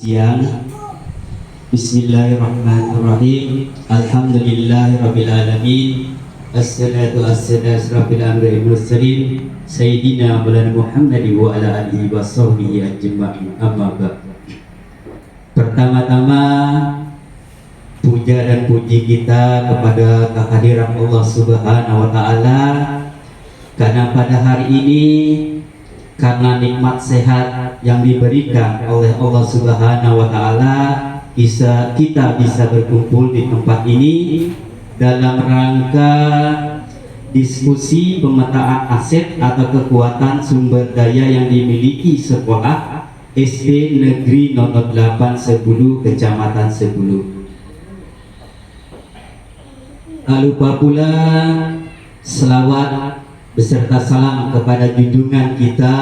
Siang. Bismillahirrahmanirrahim. Alhamdulillahirabbil alamin. Assalatu wassalamu asrafil anbiya'i wal mursalin sayyidina Muhammad wa ala alihi wa sahbihi ajma'in. Amma ba'd. Pertama-tama puja dan puji kita kepada kehadiran Allah Subhanahu wa taala, karena pada hari ini, karena nikmat sehat yang diberikan oleh Allah Subhanahu wa taala, kita bisa berkumpul di tempat ini dalam rangka diskusi pemetaan aset atau kekuatan sumber daya yang dimiliki sekolah SD Negeri Nomor 8 Sebulu, Kecamatan Sebulu. Tak lupa pula selawat beserta salam kepada junjungan kita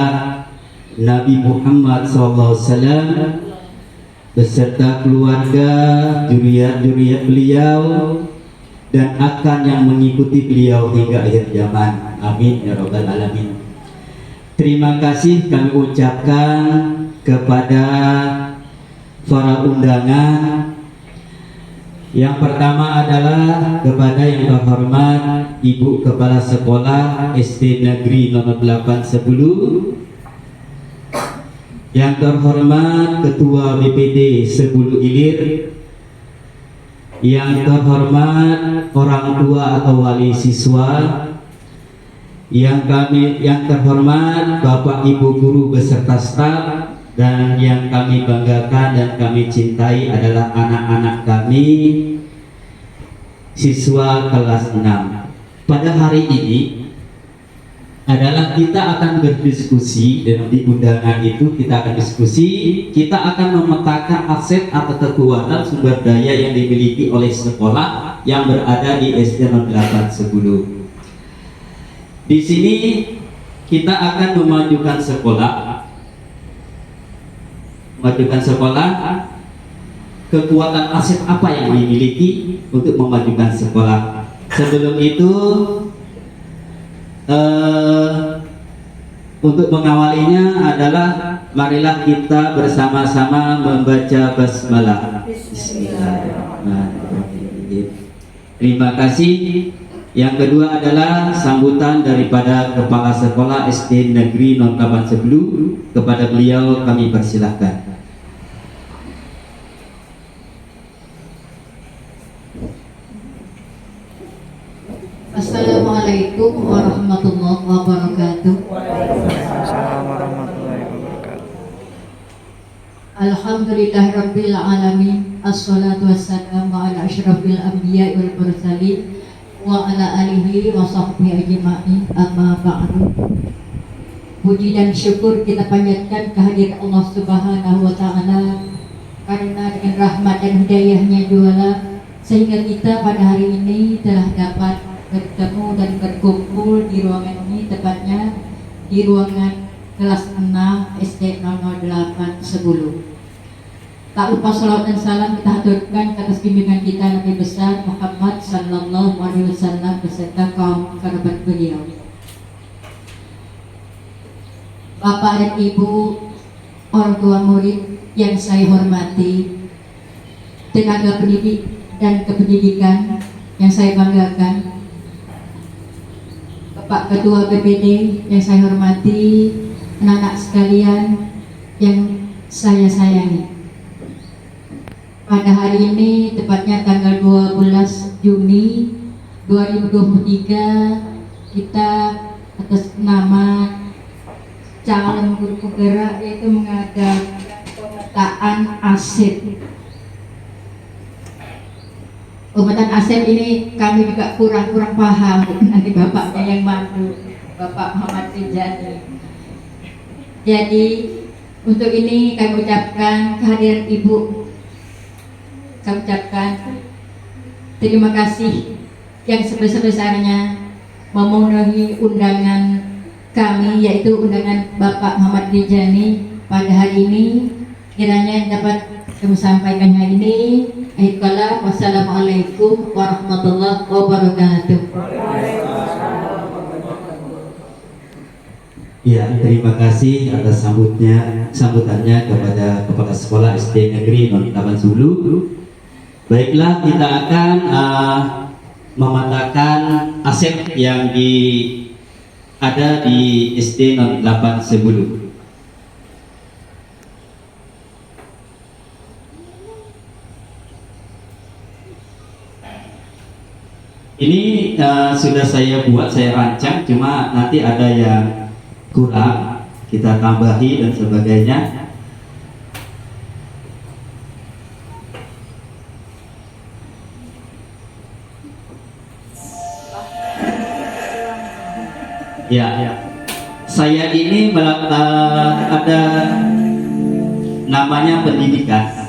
Nabi Muhammad SAW beserta keluarga, juriat beliau, dan akan yang mengikuti beliau hingga akhir zaman. Amin ya rabbal alamin. Terima kasih kami ucapkan kepada para undangan. Yang pertama adalah kepada yang terhormat Ibu Kepala Sekolah SD Negeri Nomor 8 Sebulu, yang terhormat Ketua BPD Sebulu Ilir, yang terhormat orang tua atau wali siswa, yang terhormat Bapak Ibu guru beserta staf, dan yang kami banggakan dan kami cintai adalah anak-anak kami siswa kelas 6. Pada hari ini adalah kita akan berdiskusi, dan di undangan itu kita akan diskusi, kita akan memetakan aset atau kekuatan sumber daya yang dimiliki oleh sekolah yang berada di SD Nomor 8 Sebulu. Di sini kita akan memajukan sekolah, kekuatan aset apa yang dimiliki untuk memajukan sekolah. Sebelum itu, untuk mengawalinya adalah marilah kita bersama-sama membaca basmalah. Bismillahirrahmanirrahim. Terima kasih. Yang kedua adalah sambutan daripada Kepala Sekolah SD Negeri Nomor 8 Sebulu. Kepada beliau kami persilahkan. Assalamualaikum warahmatullahi wabarakatuh. Alhamdulillahirabbil alamin. Assalatu wassalamu ala asyrafil anbiya'i wal mursalin wa ala alihi wa sahbihi ajma'in. Amma ba'du. Puji dan syukur kita panjatkan kehadiran Allah Subhanahu wa taala, karena dengan rahmat dan hidayahnya jualah sehingga kita pada hari ini telah dapat bertemu dan berkumpul di ruangan ini, tepatnya di ruangan kelas 6 SD Nomor 8 Sebulu. Tak lupa salawat dan salam kita haturkan atas bimbingan kita Nabi besar Muhammad sallallahu alaihi wasallam beserta kaum kerabat beliau. Bapak dan Ibu, orang tua murid yang saya hormati, tenaga pendidik dan kependidikan yang saya banggakan, Bapak Ketua BPD yang saya hormati, anak-anak sekalian yang saya sayangi. Pada hari ini, tepatnya tanggal 12 Juni 2023, kita atas nama calon guru penggerak yaitu mengadakan pemetaan aset. Pemetaan aset ini kami juga kurang paham, nanti bapaknya yang mandu, Bapak Muhammad Rijani. Jadi untuk ini kami ucapkan kehadiran Ibu, kami ucapkan terima kasih yang sebesar-besarnya memenuhi undangan kami, yaitu undangan Bapak Muhammad Rijani pada hari ini. Kiranya dapat kami sampaikan hari ini. Wassalamualaikum warahmatullahi wabarakatuh. Ya, terima kasih atas sambutannya kepada Kepala Sekolah SD Negeri 08 Zulu. Baiklah, kita akan mematakan aset yang ada di SD 08 Sebulu. Ini sudah saya buat, saya rancang, cuma nanti ada yang kurang, kita tambahi dan sebagainya. Ya, saya ini ada namanya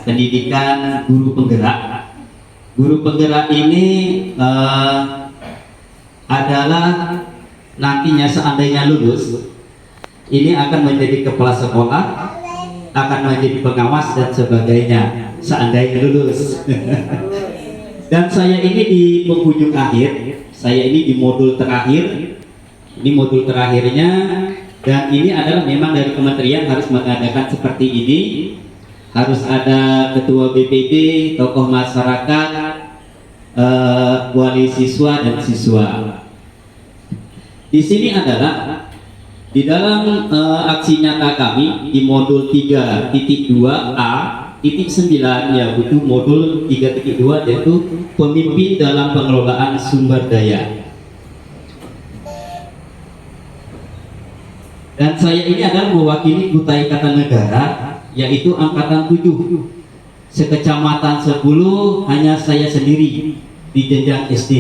pendidikan guru penggerak. Guru penggerak ini adalah nantinya seandainya lulus, ini akan menjadi kepala sekolah, akan menjadi pengawas dan sebagainya seandainya lulus. Dan saya ini di penghujung akhir, saya ini di modul terakhir. Ini modul terakhirnya, dan ini adalah memang dari kementerian harus mengadakan seperti ini. Harus ada ketua BPD, tokoh masyarakat, wali siswa dan siswa. Di sini adalah di dalam aksi nyata kami di modul 3.2a titik 9, yaitu modul 3.2, yaitu pemimpin dalam pengelolaan sumber daya. Dan saya ini adalah mewakili Kutai Kartanegara, yaitu angkatan 7. Sekecamatan 10 hanya saya sendiri di jenjang SD.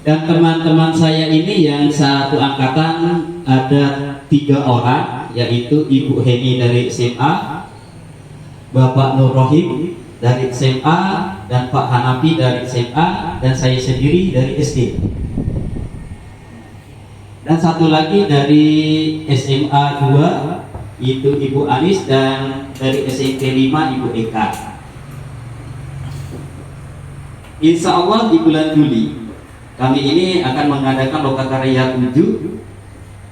Dan teman-teman saya ini yang satu angkatan ada 3 orang, yaitu Ibu Heni dari SMA, Bapak Nur Rohim dari SMA, dan Pak Hanafi dari SMA, dan saya sendiri dari SD. Dan satu lagi dari SMA 2 itu Ibu Anis, dan dari SMP 5 Ibu Eka. Insya Allah di bulan Juli kami ini akan mengadakan lokakarya 7,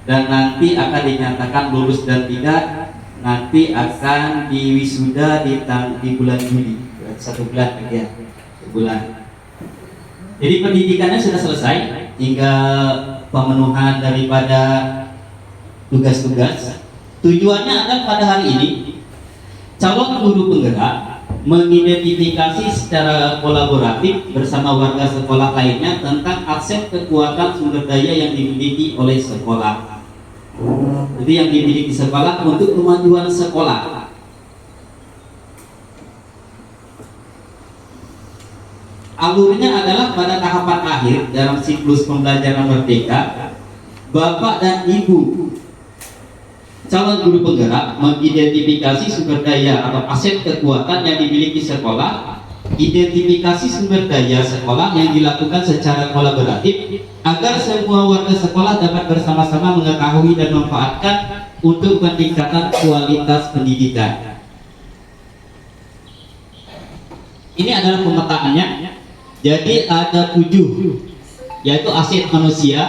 dan nanti akan dinyatakan lulus dan tidak, nanti akan diwisuda di bulan Juli, 1 bulan ya, 1 bulan. Jadi pendidikannya sudah selesai, tinggal pemenuhan daripada tugas-tugas. Tujuannya adalah pada hari ini calon guru penggerak mengidentifikasi secara kolaboratif bersama warga sekolah lainnya tentang akses kekuatan sumber daya yang dimiliki oleh sekolah. Jadi yang dimiliki sekolah untuk kemajuan sekolah. Alurnya adalah pada tahapan akhir dalam siklus pembelajaran merdeka, Bapak dan Ibu calon guru penggerak mengidentifikasi sumber daya atau aset kekuatan yang dimiliki sekolah, identifikasi sumber daya sekolah yang dilakukan secara kolaboratif agar semua warga sekolah dapat bersama-sama mengetahui dan memanfaatkan untuk peningkatan kualitas pendidikan. Ini adalah pemetaannya. Jadi ada 7, yaitu aset manusia,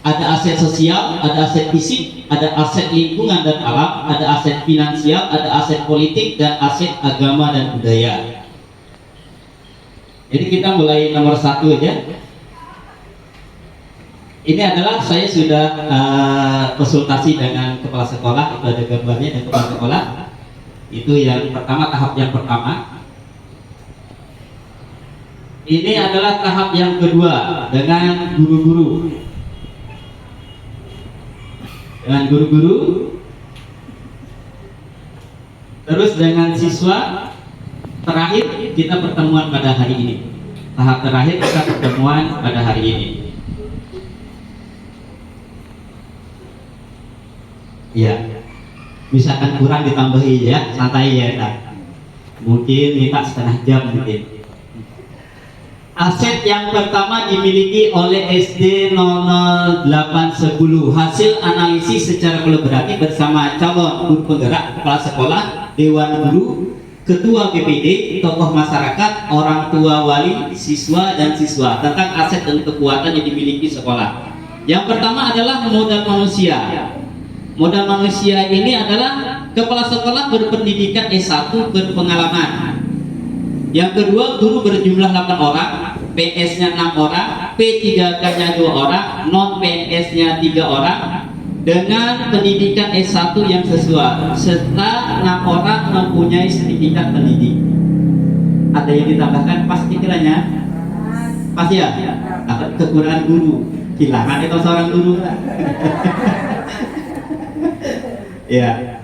ada aset sosial, ada aset fisik, ada aset lingkungan dan alam, ada aset finansial, ada aset politik, dan aset agama dan budaya. Jadi kita mulai nomor 1 aja. Ini adalah saya sudah konsultasi dengan kepala sekolah, ada gambarnya dan kepala sekolah. Itu yang pertama, tahap yang pertama. Ini adalah tahap yang kedua dengan guru-guru. Dengan guru-guru, terus dengan siswa. Terakhir kita pertemuan pada hari ini. Tahap terakhir kita pertemuan pada hari ini. Ya, misalkan kurang ditambahi ya, santai ya tak. Mungkin minta setengah jam mungkin. Aset yang pertama dimiliki oleh SD 00810, hasil analisis secara kolaboratif bersama calon guru penggerak, kepala sekolah, dewan guru, ketua BPD, tokoh masyarakat, orang tua, wali, siswa dan siswa tentang aset dan kekuatan yang dimiliki sekolah. Yang pertama adalah modal manusia. Modal manusia ini adalah kepala sekolah berpendidikan S1 berpengalaman. Yang kedua, guru berjumlah 8 orang, PNS-nya 6 orang, P3K-nya 2 orang, non PNS-nya 3 orang, dengan pendidikan S1 yang sesuai, serta 6 orang mempunyai sertifikat pendidik. Ada yang ditambahkan pas kiranya? Pas ya? Kekurangan guru, kehilangan itu seorang guru. Ya.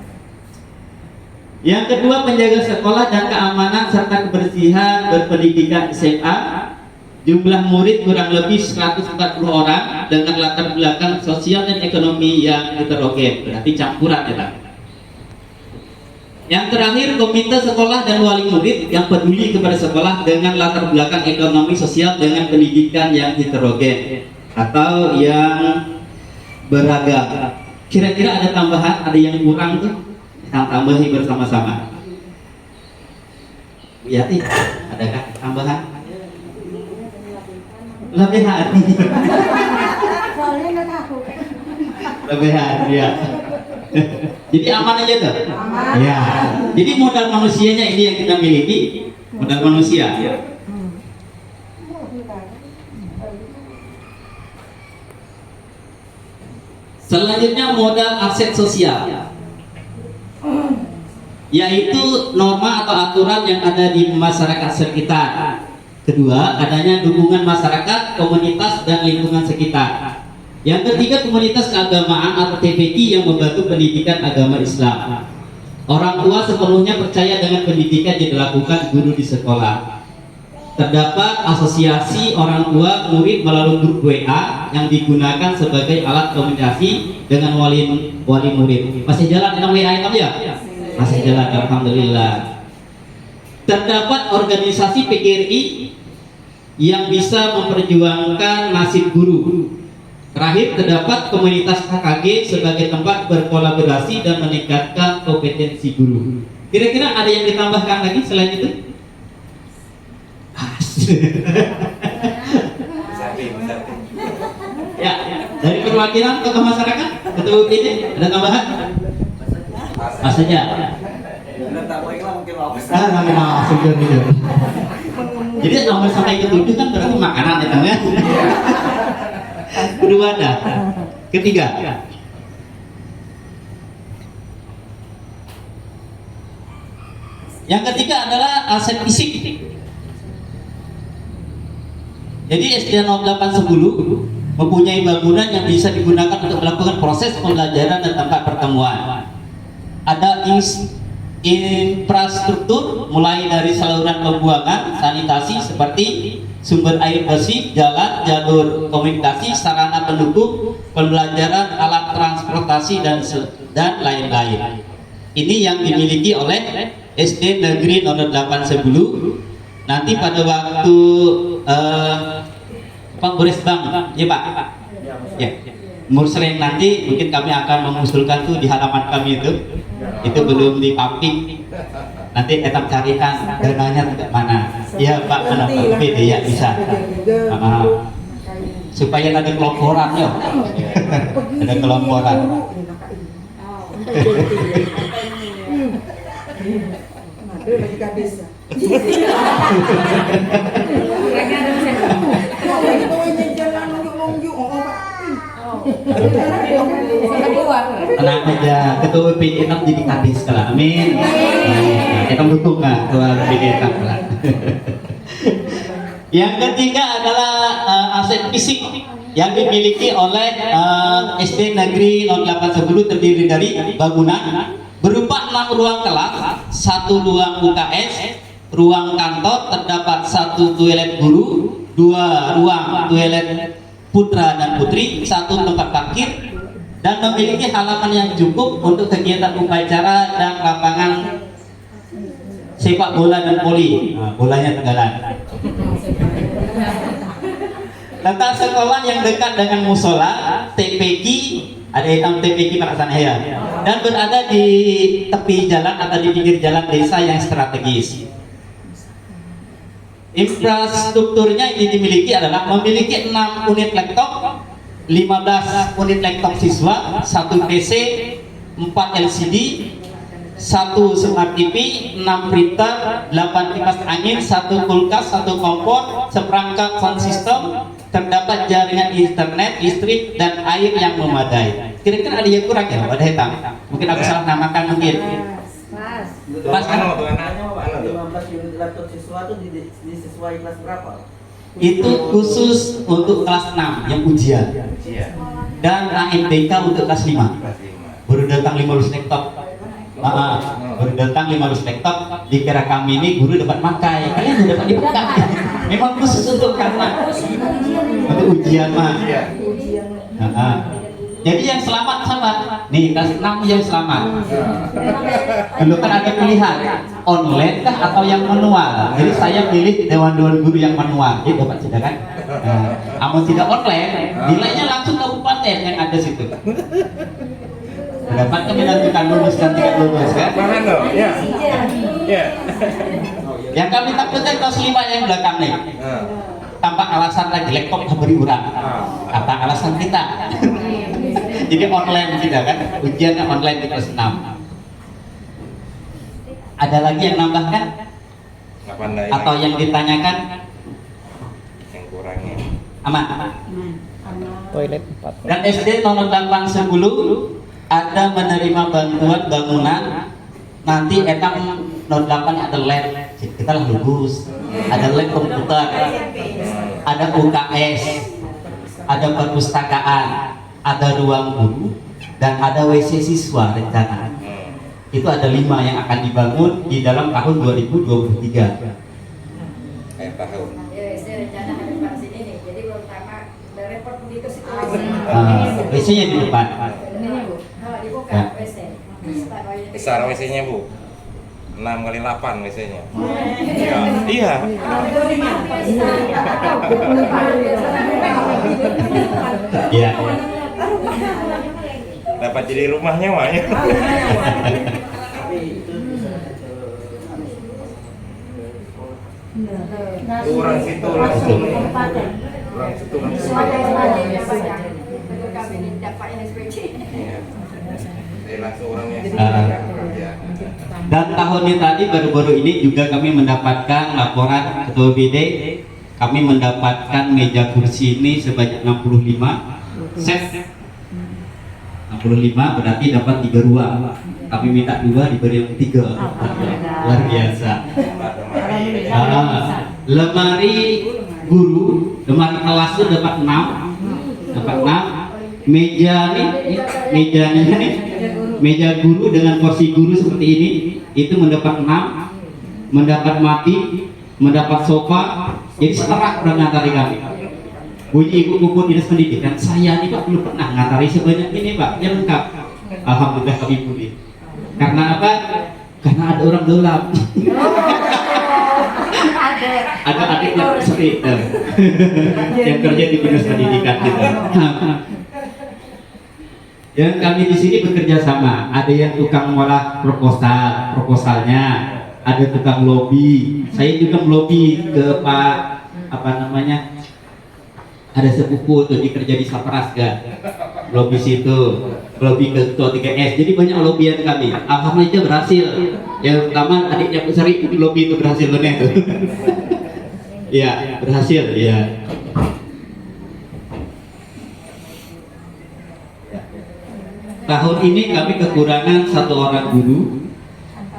Yang kedua, penjaga sekolah dan keamanan serta kebersihan berpendidikan SMA. Jumlah murid kurang lebih 140 orang dengan latar belakang sosial dan ekonomi yang heterogen, berarti campuran ya Pak. Yang terakhir, komite sekolah dan wali murid yang peduli kepada sekolah dengan latar belakang ekonomi sosial dengan pendidikan yang heterogen atau yang beragam. Kira-kira ada tambahan, ada yang kurang tuh? Kita tambahi bersama-sama. Ya, adakah tambahan? Lebih hati. Lebih hati ya. Jadi aman aja tuh. Ya. Jadi modal manusianya ini yang kita miliki, modal manusia. Selanjutnya modal aset sosial, yaitu norma atau aturan yang ada di masyarakat sekitar. Kedua, adanya dukungan masyarakat, komunitas, dan lingkungan sekitar. Yang ketiga, komunitas keagamaan atau TPQ yang membantu pendidikan agama Islam. Orang tua sepenuhnya percaya dengan pendidikan yang dilakukan guru di sekolah. Terdapat asosiasi orang tua murid melalui grup WA yang digunakan sebagai alat komunikasi dengan wali murid. Masih jalan dengan WA itu ya? Masih jalan, alhamdulillah. Terdapat organisasi PGRI yang bisa memperjuangkan nasib guru. Terakhir, terdapat komunitas KKG sebagai tempat berkolaborasi dan meningkatkan kompetensi guru. Kira-kira ada yang ditambahkan lagi selain itu? Ya, dari perwakilan tokoh masyarakat, ketua UPD, ada tambahan? Mas saja. Jadi nomor sampai ke-7 kan berarti makanan ya kan ya? Kedua ada. Ketiga. Yang ketiga adalah aset fisik. Jadi SD 0810 mempunyai bangunan yang bisa digunakan untuk melakukan proses pembelajaran dan tempat pertemuan. Ada infrastruktur mulai dari saluran pembuangan, sanitasi seperti sumber air bersih, jalan, jalur komunikasi, sarana pendukung, pembelajaran, alat transportasi dan lain-lain. Ini yang dimiliki oleh SD Negeri 0810. Nanti pada waktu Pak Boris Bang, ya Pak, ya, Mursren nanti mungkin kami akan mengusulkan tuh di halaman kami itu belum di publik. Nanti tetap carikan dananya tidak mana. Ya Pak, mana Pak PD ya bisa. Supaya ada kelomporan ya, ada kelomporan. Tenang aja, ketua PDN jadi kadis lah, amin. Kita dukung kan ketua PDN lah. Yang ketiga adalah aset fisik yang dimiliki oleh SD Negeri 0810 terdiri dari bangunan berupa 6 ruang kelas, 1 ruang UKS, ruang kantor, terdapat 1 toilet guru, 2 ruang toilet putra dan putri, 1 tempat parkir, dan memiliki halaman yang cukup untuk kegiatan upacara dan lapangan sepak bola dan voli. Nah, bolanya Tegalan. Tata sekolah yang dekat dengan musola, TPQ, ada hitam TPQ perasaan ya, dan berada di tepi jalan atau di pinggir jalan desa yang strategis. Infrastrukturnya yang dimiliki adalah memiliki 6 unit laptop, 15 unit laptop siswa, 1 PC, 4 LCD, 1 smart TV, 6 printer, 8 kipas angin, 1 kulkas, 1 kompor, seperangkat sound system, terdapat jaringan internet, listrik, dan air yang memadai. Kira-kira ada yang kurang ya? Ada hitam? Mungkin aku salah namakan mungkin. Pas kan? 15 unit laptop siswa itu disesuai kelas berapa? Itu khusus untuk kelas 6 yang ujian. Dan AMDK untuk kelas 5. Baru datang 500 laptop. Baru datang 500 laptop. Dikira kami ini guru dapat pakai. Kalian sudah dapat dipakai. Memang khusus untuk karena untuk ujian mah. Jadi yang selamat sama nih kelas 6 yang selamat. Dulu kan ada pilihan online kah atau yang manual. Jadi saya pilih dewan-dewan guru yang manual. Jadi dapat sudah kan. Amun tidak online, nilainya langsung kabupaten yang ada situ. Dapat kami menentukan lulus dan tidak lulus kan. Ya. Ya. Yang kami takutkan kelas 5 yang belakang nih. Tanpa alasan lagi laptop beri urang. Kata alasan kita. Jadi online tidak kan, ujiannya online di kelas 6. Ada lagi yang nambahkan? Atau yang ditanyakan? Yang kurangnya. Aman? Toilet 4. Dan SD 0810 ada menerima bantuan bangunan. Nanti etang 08 ada lab, kita lah lulus. Ada lab komputer, ada UKS, ada perpustakaan, ada ruang guru, dan ada WC siswa rencana. Itu ada 5 yang akan dibangun di dalam tahun 2023. Tahun. WC-nya di depan. Ya. Besar WC-nya Bu. 6 kali 8 WC-nya. Iya. Iya. Dapat jadi rumahnya mah ya. Kurang situ langsung. Kurang situ langsung. Langsung orangnya. Dan tahun ini tadi baru-baru ini juga kami mendapatkan laporan Ketua BD. Kami mendapatkan meja kursi ini sebanyak 65 set. 65 berarti dapat 3 ruang. Kami minta 2 diberi yang 3. Luar biasa. Lemari guru, lemari kelas itu dapat 6. Dapat 6. Meja nih, meja guru dengan kursi guru seperti ini itu mendapat 6, mendapat mati, mendapat sofa. Jadi setara pernah ngantari kami. Bunyi ibu-ibu dinas pendidikan, saya nih Pak belum pernah ngantari sebanyak ini Pak, yang lengkap. Alhamdulillah kami pulih. Karena apa? Karena ada orang gelap. Ada adik yang seperti itu yang kerja di dinas pendidikan kita. Dan kami di sini bekerja sama. Ada yang tukang ngolah proposalnya, ada tukang lobby. Saya juga melobi ke Pak ada sepupu tuh kerja di Saparasga, lobby situ, lobby ke Ketua 3S. Jadi banyak lobbyan kami. Alhamdulillah berhasil. Yang pertama adiknya Bu Sari lobby itu berhasil benar itu. Iya berhasil ya. Tahun ini kami kekurangan 1 orang guru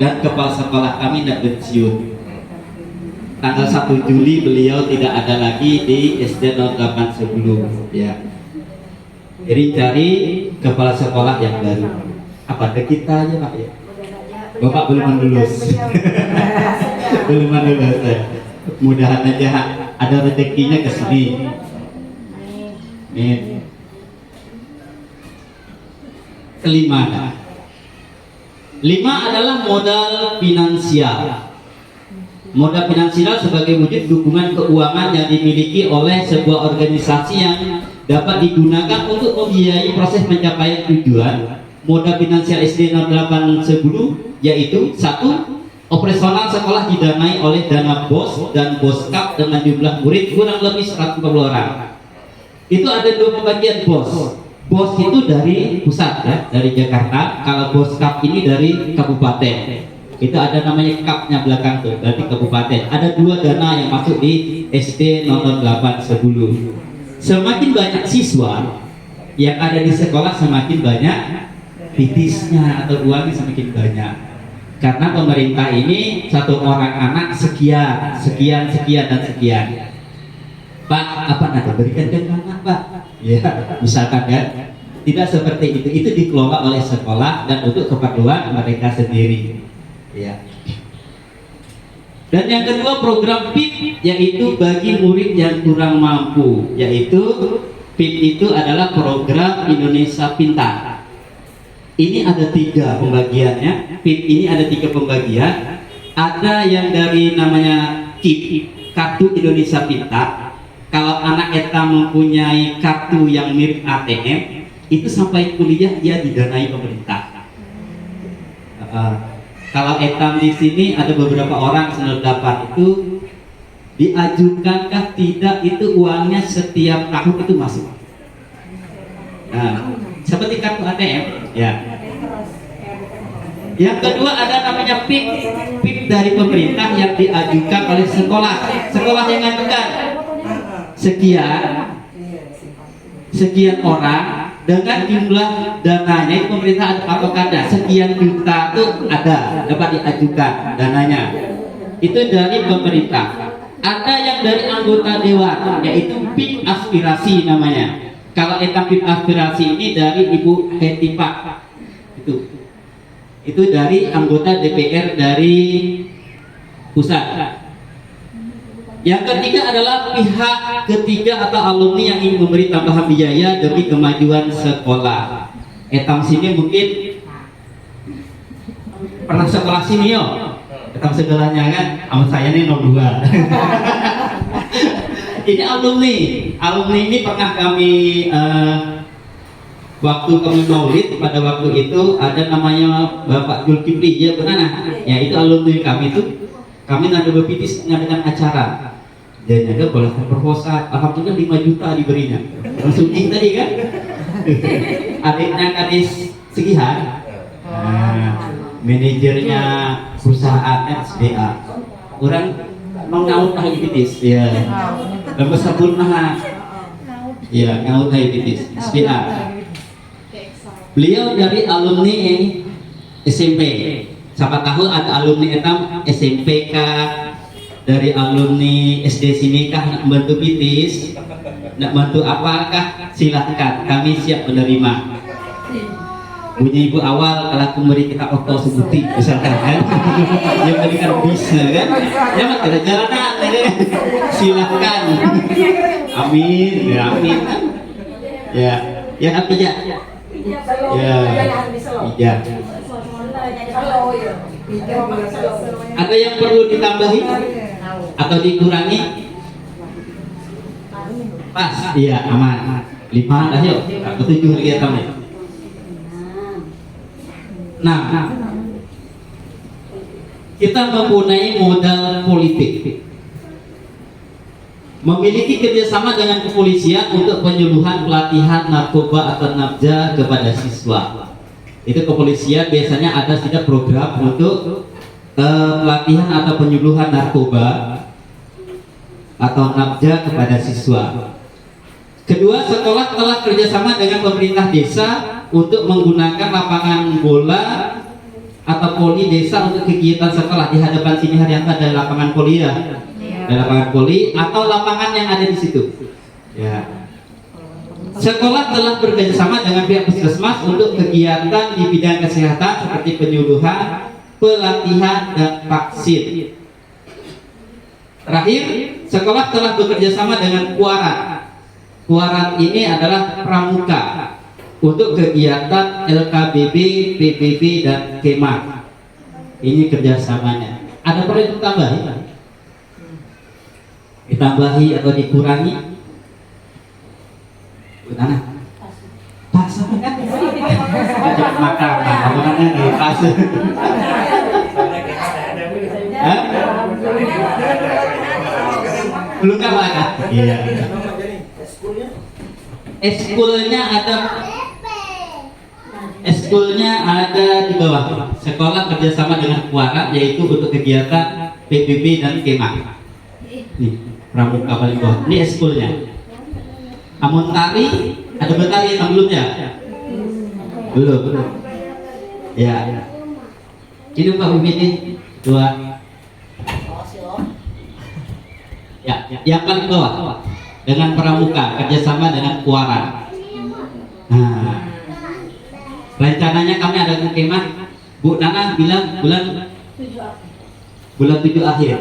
dan kepala sekolah kami tidak pensiun. Tanggal 1 Juli beliau tidak ada lagi di SD 0810 ya. Jadi cari kepala sekolah yang baru. Apa ada kita aja Pak ya? Bapak belum lulus. Belum lulus ya. Mudahan aja ada rezekinya ke sini. Nih. Kelima. 5 adalah modal finansial. Modal finansial sebagai wujud dukungan keuangan yang dimiliki oleh sebuah organisasi yang dapat digunakan untuk membiayai proses pencapaian tujuan. Modal finansial SD 0810 yaitu 1. Operasional sekolah didanai oleh dana BOS dan BOSKAP dengan jumlah murid kurang lebih 140 orang. Itu ada dua pembagian bos. Bos itu dari pusat ya, dari Jakarta. Kalau bos kap ini dari kabupaten. Itu ada namanya kapnya belakang tuh, dari kabupaten. Ada dua dana yang masuk di SD nomor 8 Sebulu. Semakin banyak siswa yang ada di sekolah, semakin banyak pitisnya atau uangnya semakin banyak. Karena pemerintah ini satu orang anak sekian, sekian, sekian dan sekian. Pak, apa nanti berikan ke anak Pak? Ya, misalkan kan, tidak seperti itu. Itu dikelola oleh sekolah dan untuk keperluan mereka sendiri. Ya. Dan yang kedua program PIP, yaitu bagi murid yang kurang mampu, yaitu PIP itu adalah program Indonesia Pintar. Ini ada 3 pembagiannya. PIP ini ada 3 pembagian. Ada yang dari namanya KIP, Kartu Indonesia Pintar. Kalau anak kita mempunyai kartu yang mirip ATM, itu sampai kuliah dia didanai pemerintah. Kalau etam di sini ada beberapa orang senil dapat itu diajukankah tidak, itu uangnya setiap tahun itu masuk. Nah, seperti kartu ATM, ya. Yang kedua ada namanya PIP, PIP dari pemerintah yang diajukan oleh sekolah. Sekolah yang mengajukan sekian orang dengan jumlah dananya itu pemerintah ada patokannya, sekian juta itu ada dapat diajukan dananya. Itu dari pemerintah. Ada yang dari anggota dewan, yaitu PIP aspirasi namanya. Kalau etam PIP aspirasi ini dari Ibu Hetipa. Itu dari anggota DPR dari pusat. Yang ketiga adalah pihak ketiga atau alumni yang ingin memberi tambahan biaya demi kemajuan sekolah. Etam sini mungkin pernah sekolah sini yo. Etam segalanya kan, sama saya nih 02. Ini alumni. Alumni ini pernah kami waktu kami maulid, pada waktu itu ada namanya Bapak Zulkifli, ya benar. Ya itu alumni kami itu. Kami nada berpitis mengadakan acara. Dia nyaga boleh proposal, alhamdulillah 5 juta diberinya. Langsung tadi kan. Adiknya kadis Segihan, manajernya perusahaan SBA. Orang mau ngaut lagi pitis, ya. Lepas sabun nah, ya ngaut lagi pitis SBA. Beliau dari alumni SMP. Siapa tahu ada alumni etam SMPK, dari alumni SD sini kah nak bantu pitis, nak bantu apakah, silahkan, kami siap menerima. Punya ibu awal kalau aku memberi kita oto sebuti misalkan kan, yang berikan bisa kan, ya mak ada jalanan kan, silahkan. Amin, ya amin. Ya, ya apa ya? Ya, ya. Ada yang perlu ditambahi atau dikurangi? Pas, iya aman. 5 dah yuk, aku 7 lagi ya tamu. Nah, kita mempunyai modal politik, memiliki kerjasama dengan kepolisian untuk penyuluhan pelatihan narkoba atau nabja kepada siswa. Itu kepolisian biasanya ada tidak program untuk pelatihan atau penyuluhan narkoba atau nabja kepada siswa. Kedua, sekolah telah kerjasama dengan pemerintah desa untuk menggunakan lapangan bola atau poli desa untuk kegiatan sekolah. Di hadapan sini Haryanto ada lapangan poli ya, ada lapangan poli atau lapangan yang ada di situ. Ya. Sekolah telah bekerjasama dengan pihak puskesmas untuk kegiatan di bidang kesehatan seperti penyuluhan, pelatihan, dan vaksin. Terakhir, sekolah telah bekerjasama dengan Kuaran. Kuaran ini adalah pramuka untuk kegiatan LKBB, PBB, dan Kemah. Ini kerjasamanya. Ada perlu ditambahi? Ditambahi atau dikurangi? Benar? Pas kan? Makan, makannya pas. Belum kan? Iya. Eskulnya ada di bawah. Sekolah kerjasama dengan Kuara, yaitu untuk kegiatan PBB dan kemah. Nih, pramuka paling bawah. Ini eskulnya. Amun tari, ada bertari yang belum ya? Belum. Ya. Ini Pak Bumi ini dua. Ya, yang paling bawah dengan pramuka kerjasama dengan Kuara. Nah, rencananya kami ada kemah. Bu Nana bilang bulan 7 akhir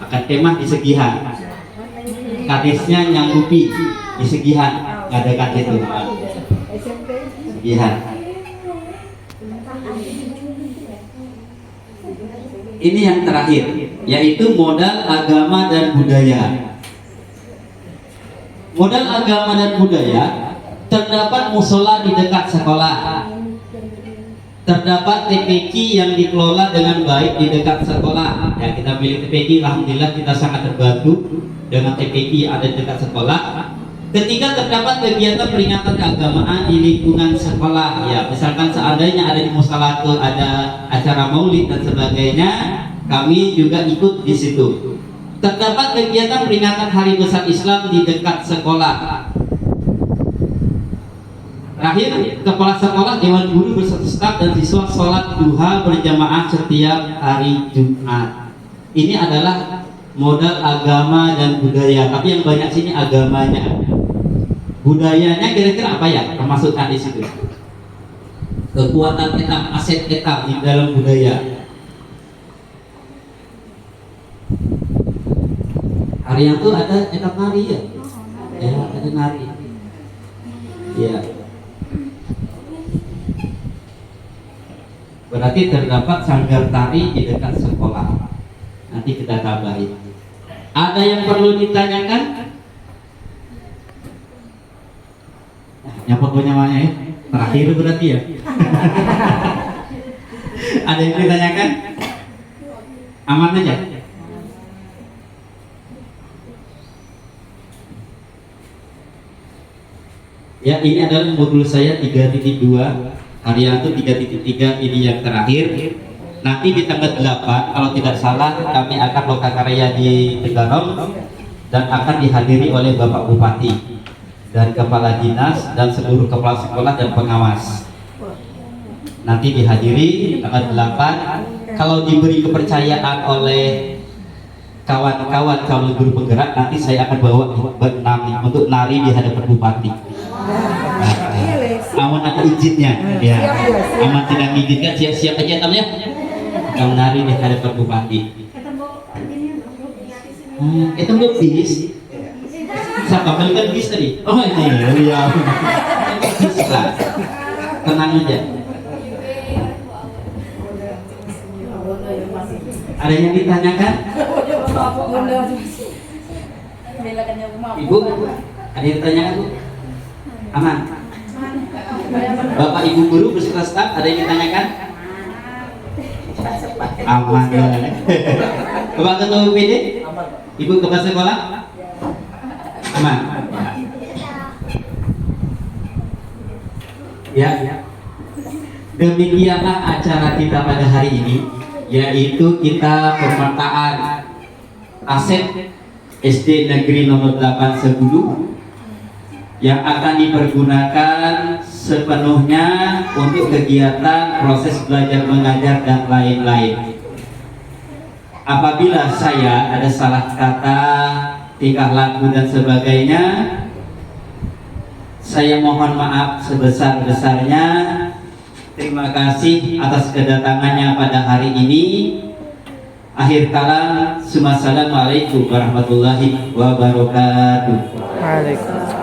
akan kemah di Segihan. Kadesnya nyanggupi di Segihan, nggak dekat itu. Segihan. Ini yang terakhir, yaitu modal agama dan budaya. Modal agama dan budaya, terdapat musola di dekat sekolah, terdapat TPQ yang dikelola dengan baik di dekat sekolah. Ya, kita pilih TPQ, alhamdulillah kita sangat terbantu dengan TPQ yang ada di dekat sekolah. Ketika terdapat kegiatan peringatan keagamaan di lingkungan sekolah, ya misalkan seandainya ada di musola, ada acara maulid dan sebagainya, kami juga ikut di situ. Terdapat kegiatan peringatan Hari Besar Islam di dekat sekolah. Terakhir, kepala sekolah, dewan guru beserta staf dan siswa sholat duha berjamaah setiap hari Jumat. Ini adalah modal agama dan budaya. Tapi yang banyak sini agamanya. Budayanya kira-kira apa ya? Termasukkan di situ. Kekuatan kita, aset kita di dalam budaya. Hari yang itu ada etak nari ya? Ya, ada nari. Ya. Berarti terdapat sanggar tari di dekat sekolah. Nanti kita tambahin. Ada yang perlu ditanyakan? Yang pokoknya namanya ya? Terakhir berarti ya? Ada yang ditanyakan? Aman aja? Ya, ini adalah modul saya 3.2. Haryanto 3.3, ini yang terakhir. Nanti di tanggal 8 kalau tidak salah kami akan lokakarya di Tegarong dan akan dihadiri oleh Bapak Bupati dan Kepala Dinas dan seluruh kepala sekolah dan pengawas. Nanti dihadiri tanggal 8. Kalau diberi kepercayaan oleh kawan-kawan calon guru penggerak, nanti saya akan bawa untuk nari di hadapan Bupati. Aman ada izinnya, ya. Aman tidak mengizinkan, siap-siap aja tam ya. Kamu nari di hadapan Bupati. Itu belum bis. Siapa balikan bis tadi? Oh ini, ya. Bis lah. Tenang aja. Ada yang ditanyakan? Ibu, ada yang ditanyakan Bu? Aman. Bapak Ibu guru beserta staf, ada yang ditanyakan? Aman. Bapak Ketua UPD? Ibu kepala sekolah? Aman. Ya. Demikianlah acara kita pada hari ini, yaitu kita pemetaan aset SD Negeri nomor 8 Segudu yang akan dipergunakan sepenuhnya untuk kegiatan proses belajar mengajar dan lain-lain. Apabila saya ada salah kata, tingkah laku dan sebagainya, saya mohon maaf sebesar-besarnya. Terima kasih atas kedatangannya pada hari ini. Akhir kalam, Assalamualaikum warahmatullahi wabarakatuh. Waalaikumsalam.